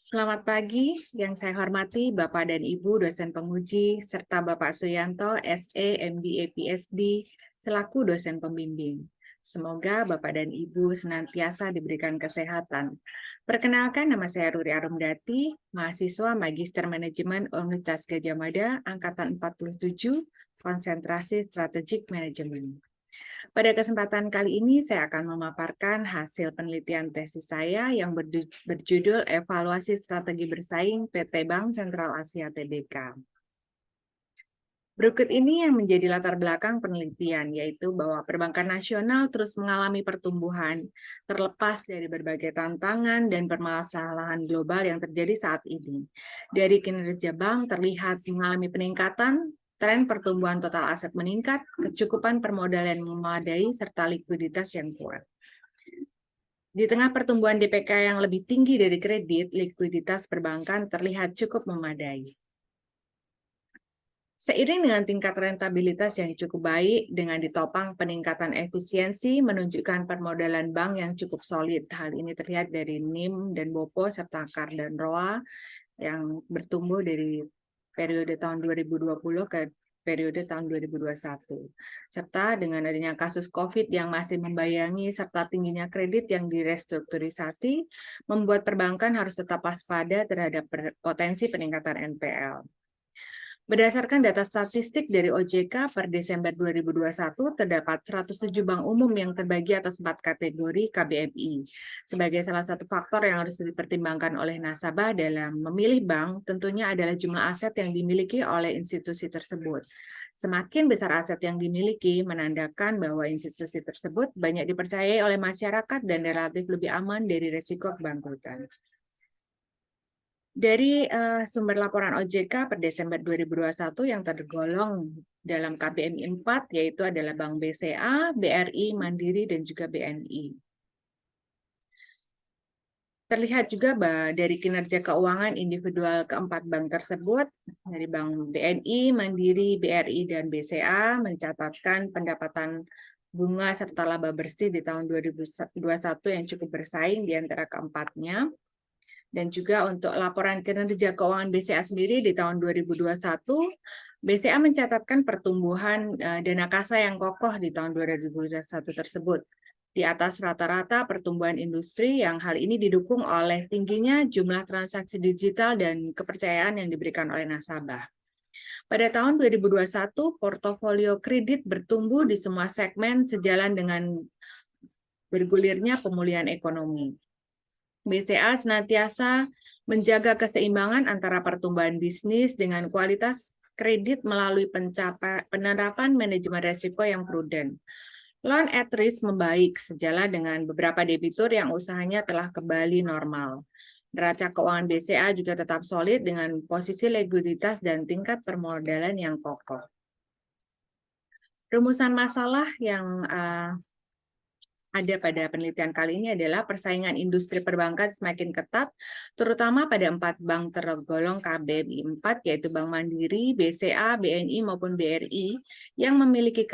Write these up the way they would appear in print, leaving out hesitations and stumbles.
Selamat pagi, yang saya hormati Bapak dan Ibu dosen penguji, serta Bapak Suyanto, SE, MDA, PhD, selaku dosen pembimbing. Semoga Bapak dan Ibu senantiasa diberikan kesehatan. Perkenalkan, nama saya Ruri Arumdati, mahasiswa Magister Manajemen Universitas Gadjah Mada, Angkatan 47, konsentrasi Strategic Management. Pada kesempatan kali ini saya akan memaparkan hasil penelitian tesis saya yang berjudul Evaluasi Strategi Bersaing PT Bank Sentral Asia Tbk. Berikut ini yang menjadi latar belakang penelitian, yaitu bahwa perbankan nasional terus mengalami pertumbuhan terlepas dari berbagai tantangan dan permasalahan global yang terjadi saat ini. Dari kinerja bank terlihat mengalami peningkatan, tren pertumbuhan total aset meningkat, kecukupan permodalan memadai, serta likuiditas yang kuat. Di tengah pertumbuhan DPK yang lebih tinggi dari kredit, likuiditas perbankan terlihat cukup memadai. Seiring dengan tingkat rentabilitas yang cukup baik, dengan ditopang peningkatan efisiensi, menunjukkan permodalan bank yang cukup solid. Hal ini terlihat dari NIM dan BOPO serta KAR dan ROA yang bertumbuh dari periode tahun 2020 ke periode tahun 2021. Serta dengan adanya kasus COVID yang masih membayangi serta tingginya kredit yang direstrukturisasi, membuat perbankan harus tetap waspada terhadap potensi peningkatan NPL. Berdasarkan data statistik dari OJK per Desember 2021, terdapat 107 bank umum yang terbagi atas 4 kategori KBMI. Sebagai salah satu faktor yang harus dipertimbangkan oleh nasabah dalam memilih bank, tentunya adalah jumlah aset yang dimiliki oleh institusi tersebut. Semakin besar aset yang dimiliki, menandakan bahwa institusi tersebut banyak dipercayai oleh masyarakat dan relatif lebih aman dari risiko kebangkrutan. Dari sumber laporan OJK per Desember 2021 yang tergolong dalam KBMI 4, yaitu adalah Bank BCA, BRI, Mandiri, dan juga BNI. Terlihat juga dari kinerja keuangan individual keempat bank tersebut, dari Bank BNI, Mandiri, BRI, dan BCA, mencatatkan pendapatan bunga serta laba bersih di tahun 2021 yang cukup bersaing di antara keempatnya. Dan juga untuk laporan kinerja keuangan BCA sendiri di tahun 2021, BCA mencatatkan pertumbuhan dana kasa yang kokoh di tahun 2021 tersebut. Di atas rata-rata pertumbuhan industri yang hal ini didukung oleh tingginya jumlah transaksi digital dan kepercayaan yang diberikan oleh nasabah. Pada tahun 2021, portofolio kredit bertumbuh di semua segmen sejalan dengan bergulirnya pemulihan ekonomi. BCA senantiasa menjaga keseimbangan antara pertumbuhan bisnis dengan kualitas kredit melalui penerapan manajemen risiko yang prudent. Loan at risk membaik sejalan dengan beberapa debitur yang usahanya telah kembali normal. Neraca keuangan BCA juga tetap solid dengan posisi likuiditas dan tingkat permodalan yang kokoh. Rumusan masalah yang ada pada penelitian kali ini adalah persaingan industri perbankan semakin ketat, terutama pada 4 bank tergolong KBMI 4, yaitu Bank Mandiri, BCA, BNI, maupun BRI, yang memiliki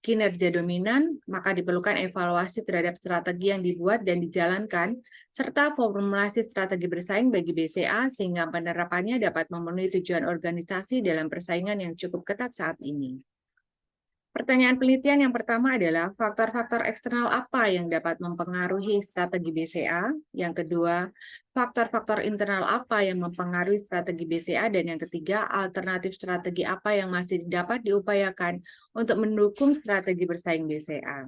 kinerja dominan, maka diperlukan evaluasi terhadap strategi yang dibuat dan dijalankan, serta formulasi strategi bersaing bagi BCA, sehingga penerapannya dapat memenuhi tujuan organisasi dalam persaingan yang cukup ketat saat ini. Pertanyaan penelitian yang pertama adalah faktor-faktor eksternal apa yang dapat mempengaruhi strategi BCA? Yang kedua, faktor-faktor internal apa yang mempengaruhi strategi BCA? Dan yang ketiga, alternatif strategi apa yang masih dapat diupayakan untuk mendukung strategi bersaing BCA?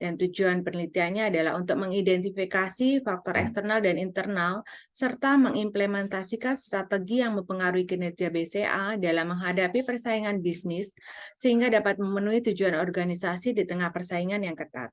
Dan tujuan penelitiannya adalah untuk mengidentifikasi faktor eksternal dan internal, serta mengimplementasikan strategi yang mempengaruhi kinerja BCA dalam menghadapi persaingan bisnis, sehingga dapat memenuhi tujuan organisasi di tengah persaingan yang ketat.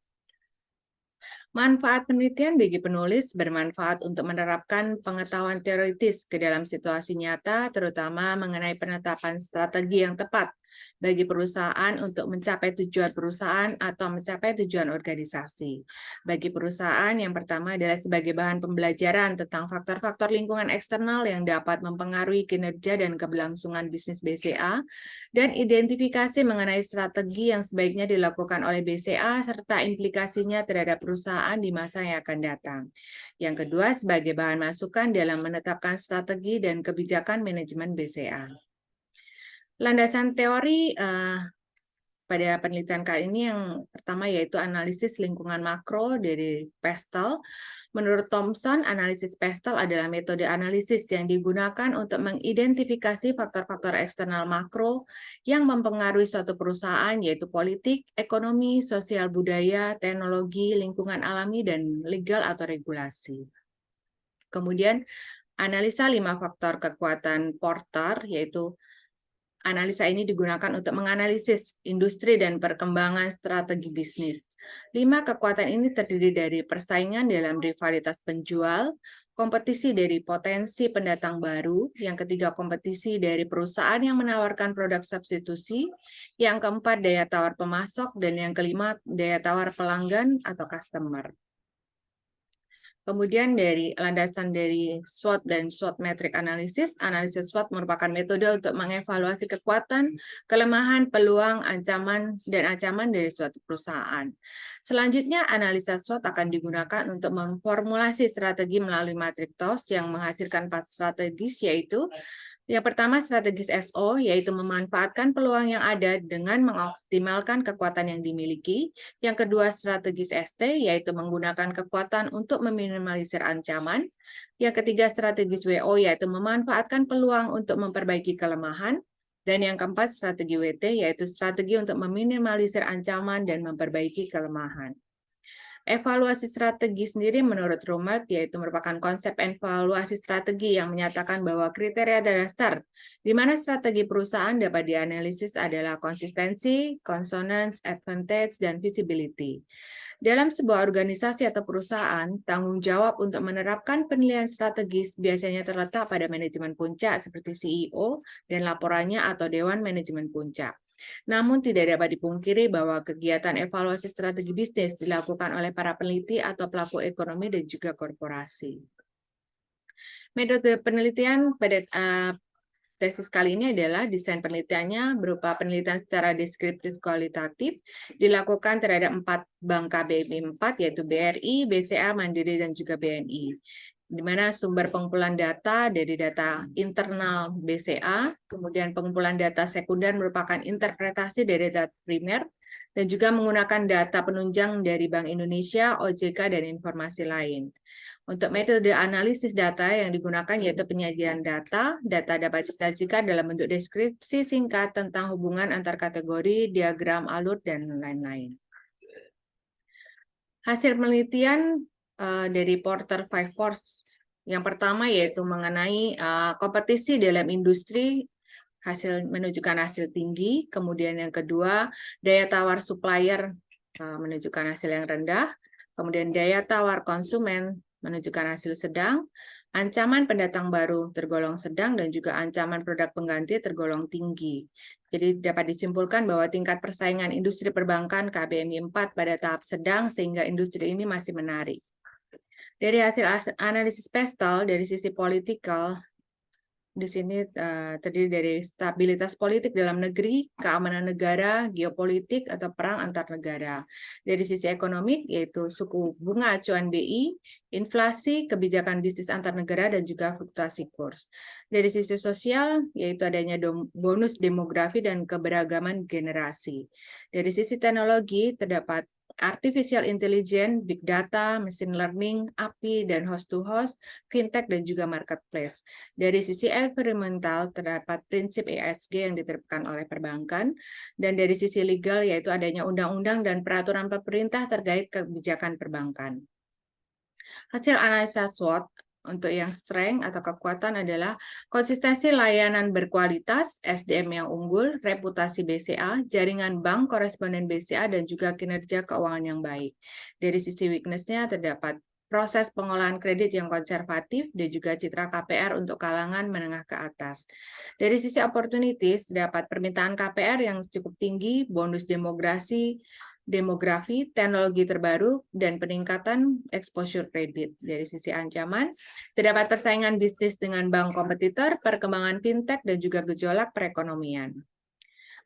Manfaat penelitian bagi penulis bermanfaat untuk menerapkan pengetahuan teoritis ke dalam situasi nyata, terutama mengenai penetapan strategi yang tepat bagi perusahaan untuk mencapai tujuan perusahaan atau mencapai tujuan organisasi. Bagi perusahaan, yang pertama adalah sebagai bahan pembelajaran tentang faktor-faktor lingkungan eksternal yang dapat mempengaruhi kinerja dan keberlangsungan bisnis BCA, dan identifikasi mengenai strategi yang sebaiknya dilakukan oleh BCA serta implikasinya terhadap perusahaan di masa yang akan datang. Yang kedua, sebagai bahan masukan dalam menetapkan strategi dan kebijakan manajemen BCA. Landasan teori pada penelitian kali ini yang pertama yaitu analisis lingkungan makro dari Pestel. Menurut Thomson, analisis Pestel adalah metode analisis yang digunakan untuk mengidentifikasi faktor-faktor eksternal makro yang mempengaruhi suatu perusahaan, yaitu politik, ekonomi, sosial budaya, teknologi, lingkungan alami, dan legal atau regulasi. Kemudian, analisa 5 faktor kekuatan Porter, yaitu analisa ini digunakan untuk menganalisis industri dan perkembangan strategi bisnis. 5 kekuatan ini terdiri dari persaingan dalam rivalitas penjual, kompetisi dari potensi pendatang baru, yang ketiga kompetisi dari perusahaan yang menawarkan produk substitusi, yang keempat daya tawar pemasok, dan yang kelima daya tawar pelanggan atau customer. Kemudian dari landasan dari SWOT dan SWOT metric analysis, analisis SWOT merupakan metode untuk mengevaluasi kekuatan, kelemahan, peluang, ancaman, dan ancaman dari suatu perusahaan. Selanjutnya, analisa SWOT akan digunakan untuk memformulasi strategi melalui matriks TOS yang menghasilkan 4 strategis, yaitu yang pertama strategis SO, yaitu memanfaatkan peluang yang ada dengan mengoptimalkan kekuatan yang dimiliki. Yang kedua strategis ST, yaitu menggunakan kekuatan untuk meminimalisir ancaman. Yang ketiga strategis WO, yaitu memanfaatkan peluang untuk memperbaiki kelemahan. Dan yang keempat strategi WT, yaitu strategi untuk meminimalisir ancaman dan memperbaiki kelemahan. Evaluasi strategi sendiri menurut Rumert yaitu merupakan konsep evaluasi strategi yang menyatakan bahwa kriteria dasar di mana strategi perusahaan dapat dianalisis adalah konsistensi, consonance, advantage, dan visibility. Dalam sebuah organisasi atau perusahaan, tanggung jawab untuk menerapkan penilaian strategis biasanya terletak pada manajemen puncak seperti CEO dan laporannya atau Dewan Manajemen Puncak. Namun tidak dapat dipungkiri bahwa kegiatan evaluasi strategi bisnis dilakukan oleh para peneliti atau pelaku ekonomi dan juga korporasi. Metode penelitian pada tesis kali ini adalah desain penelitiannya berupa penelitian secara deskriptif kualitatif dilakukan terhadap 4 bank KBMI 4 yaitu BRI, BCA, Mandiri, dan juga BNI. Di mana sumber pengumpulan data dari data internal BCA, kemudian pengumpulan data sekunder merupakan interpretasi dari data primer, dan juga menggunakan data penunjang dari Bank Indonesia, OJK, dan informasi lain. Untuk metode analisis data yang digunakan yaitu penyajian data dapat disajikan dalam bentuk deskripsi singkat tentang hubungan antar kategori, diagram alur, dan lain-lain. Hasil penelitian dari Porter 5 Force yang pertama yaitu mengenai kompetisi dalam industri menunjukkan hasil tinggi, kemudian yang kedua daya tawar supplier menunjukkan hasil yang rendah, kemudian daya tawar konsumen menunjukkan hasil sedang, ancaman pendatang baru tergolong sedang, dan juga ancaman produk pengganti tergolong tinggi. Jadi dapat disimpulkan bahwa tingkat persaingan industri perbankan KBMI 4 pada tahap sedang sehingga industri ini masih menarik. Dari hasil analisis Pestel dari sisi politikal, di sini terdiri dari stabilitas politik dalam negeri, keamanan negara, geopolitik atau perang antar negara. Dari sisi ekonomi yaitu suku bunga acuan BI, inflasi, kebijakan bisnis antar negara, dan juga fluktuasi kurs. Dari sisi sosial yaitu adanya bonus demografi dan keberagaman generasi. Dari sisi teknologi terdapat artificial intelligence, big data, machine learning, API, dan host-to-host, fintech, dan juga marketplace. Dari sisi environmental, terdapat prinsip ESG yang diterapkan oleh perbankan, dan dari sisi legal, yaitu adanya undang-undang dan peraturan pemerintah terkait kebijakan perbankan. Hasil analisa SWOT untuk yang strength atau kekuatan adalah konsistensi layanan berkualitas, SDM yang unggul, reputasi BCA, jaringan bank koresponden BCA, dan juga kinerja keuangan yang baik. Dari sisi weakness-nya terdapat proses pengolahan kredit yang konservatif, dan juga citra KPR untuk kalangan menengah ke atas. Dari sisi opportunities, dapat permintaan KPR yang cukup tinggi, bonus demografi, teknologi terbaru, dan peningkatan exposure kredit. Dari sisi ancaman, terdapat persaingan bisnis dengan bank kompetitor, perkembangan fintech, dan juga gejolak perekonomian.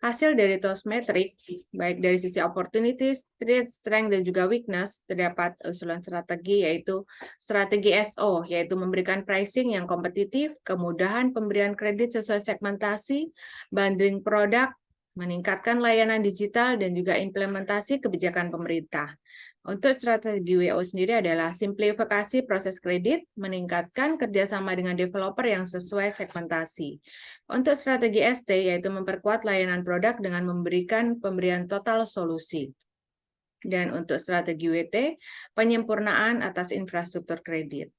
Hasil dari Toastmetric, baik dari sisi opportunities, threat, strength, dan juga weakness, terdapat usulan strategi, yaitu strategi SO, yaitu memberikan pricing yang kompetitif, kemudahan pemberian kredit sesuai segmentasi, bundling produk, meningkatkan layanan digital, dan juga implementasi kebijakan pemerintah. Untuk strategi WO sendiri adalah simplifikasi proses kredit, meningkatkan kerjasama dengan developer yang sesuai segmentasi. Untuk strategi ST, yaitu memperkuat layanan produk dengan memberikan pemberian total solusi. Dan untuk strategi WT, penyempurnaan atas infrastruktur kredit.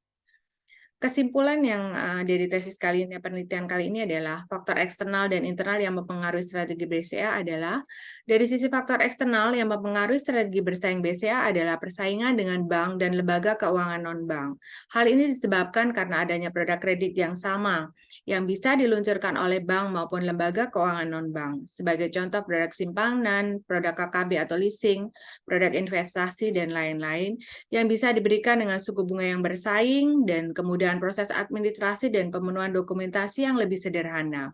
Kesimpulan yang dari tesis kali ini, penelitian kali ini adalah faktor eksternal dan internal yang mempengaruhi strategi BCA adalah dari sisi faktor eksternal yang mempengaruhi strategi bersaing BCA adalah persaingan dengan bank dan lembaga keuangan non-bank. Hal ini disebabkan karena adanya produk kredit yang sama yang bisa diluncurkan oleh bank maupun lembaga keuangan non-bank. Sebagai contoh produk simpanan, produk KKB atau leasing, produk investasi, dan lain-lain yang bisa diberikan dengan suku bunga yang bersaing dan kemudahan proses administrasi dan pemenuhan dokumentasi yang lebih sederhana.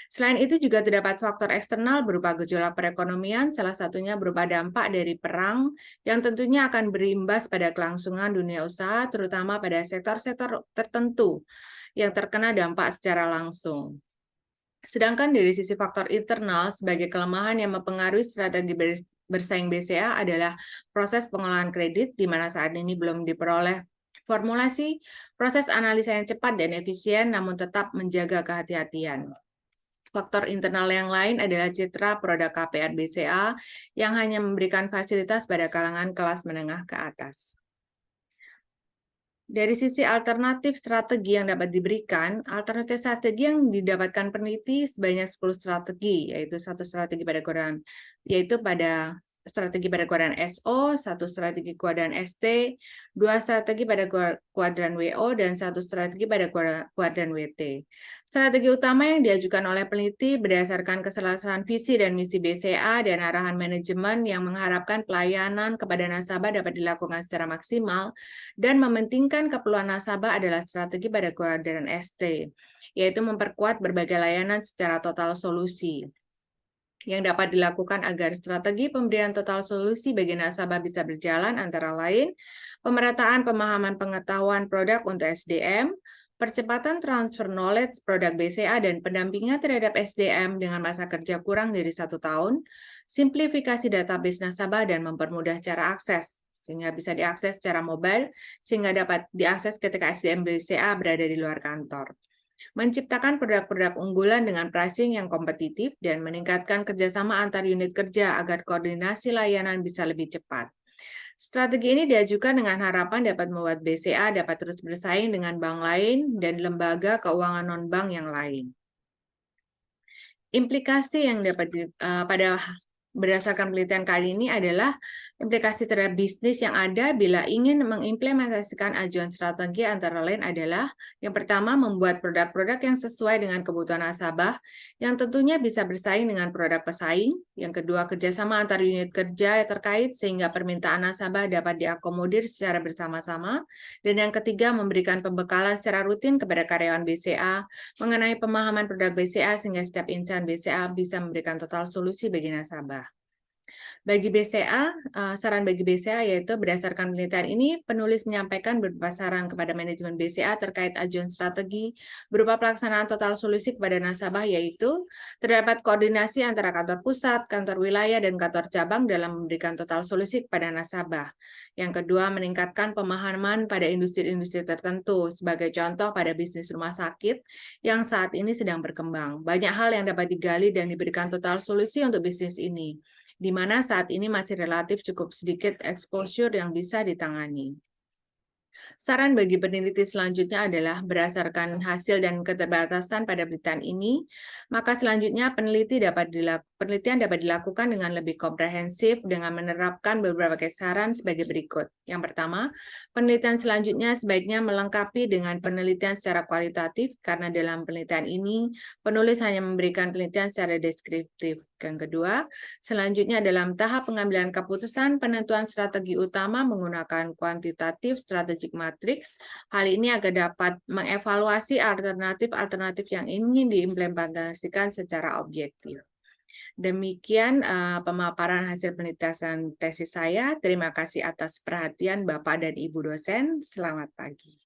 Selain itu juga terdapat faktor eksternal berupa gejolak perekonomian, salah satunya berupa dampak dari perang yang tentunya akan berimbas pada kelangsungan dunia usaha, terutama pada sektor-sektor tertentu yang terkena dampak secara langsung. Sedangkan dari sisi faktor internal sebagai kelemahan yang mempengaruhi strategi bersaing BCA adalah proses pengolahan kredit, di mana saat ini belum diperoleh formulasi proses analisa yang cepat dan efisien, namun tetap menjaga kehati-hatian. Faktor internal yang lain adalah citra produk KPR BCA yang hanya memberikan fasilitas pada kalangan kelas menengah ke atas. Dari sisi alternatif strategi yang dapat diberikan, alternatif strategi yang didapatkan peneliti sebanyak 10 strategi, yaitu satu strategi pada kuadran SO, satu strategi kuadran ST, dua strategi pada kuadran WO, dan satu strategi pada kuadran WT. Strategi utama yang diajukan oleh peneliti berdasarkan keselarasan visi dan misi BCA dan arahan manajemen yang mengharapkan pelayanan kepada nasabah dapat dilakukan secara maksimal dan mementingkan keperluan nasabah adalah strategi pada kuadran ST, yaitu memperkuat berbagai layanan secara total solusi yang dapat dilakukan agar strategi pemberian total solusi bagi nasabah bisa berjalan antara lain pemerataan pemahaman pengetahuan produk untuk SDM, percepatan transfer knowledge produk BCA dan pendampingan terhadap SDM dengan masa kerja kurang dari 1 tahun, simplifikasi database nasabah dan mempermudah cara akses, sehingga bisa diakses secara mobile, sehingga dapat diakses ketika SDM BCA berada di luar kantor. Menciptakan produk-produk unggulan dengan pricing yang kompetitif dan meningkatkan kerjasama antar unit kerja agar koordinasi layanan bisa lebih cepat. Strategi ini diajukan dengan harapan dapat membuat BCA dapat terus bersaing dengan bank lain dan lembaga keuangan non-bank yang lain. Implikasi yang dapat berdasarkan penelitian kali ini adalah implikasi terhadap bisnis yang ada bila ingin mengimplementasikan ajuan strategi antara lain adalah yang pertama membuat produk-produk yang sesuai dengan kebutuhan nasabah yang tentunya bisa bersaing dengan produk pesaing, yang kedua kerjasama antar unit kerja terkait sehingga permintaan nasabah dapat diakomodir secara bersama-sama, dan yang ketiga memberikan pembekalan secara rutin kepada karyawan BCA mengenai pemahaman produk BCA sehingga setiap insan BCA bisa memberikan total solusi bagi nasabah. Bagi BCA, saran bagi BCA yaitu berdasarkan penelitian ini, penulis menyampaikan beberapa saran kepada manajemen BCA terkait ajuan strategi berupa pelaksanaan total solusi kepada nasabah, yaitu terdapat koordinasi antara kantor pusat, kantor wilayah, dan kantor cabang dalam memberikan total solusi kepada nasabah. Yang kedua, meningkatkan pemahaman pada industri-industri tertentu, sebagai contoh pada bisnis rumah sakit yang saat ini sedang berkembang. Banyak hal yang dapat digali dan diberikan total solusi untuk bisnis ini, di mana saat ini masih relatif cukup sedikit exposure yang bisa ditangani. Saran bagi peneliti selanjutnya adalah berdasarkan hasil dan keterbatasan pada penelitian ini, maka selanjutnya penelitian dapat dilakukan dengan lebih komprehensif dengan menerapkan beberapa saran sebagai berikut. Yang pertama, penelitian selanjutnya sebaiknya melengkapi dengan penelitian secara kualitatif karena dalam penelitian ini penulis hanya memberikan penelitian secara deskriptif. Yang kedua, selanjutnya dalam tahap pengambilan keputusan penentuan strategi utama menggunakan kuantitatif strategic matrix. Hal ini agar dapat mengevaluasi alternatif-alternatif yang ingin diimplementasikan secara objektif. Demikian pemaparan hasil penelitian tesis saya. Terima kasih atas perhatian Bapak dan Ibu dosen. Selamat pagi.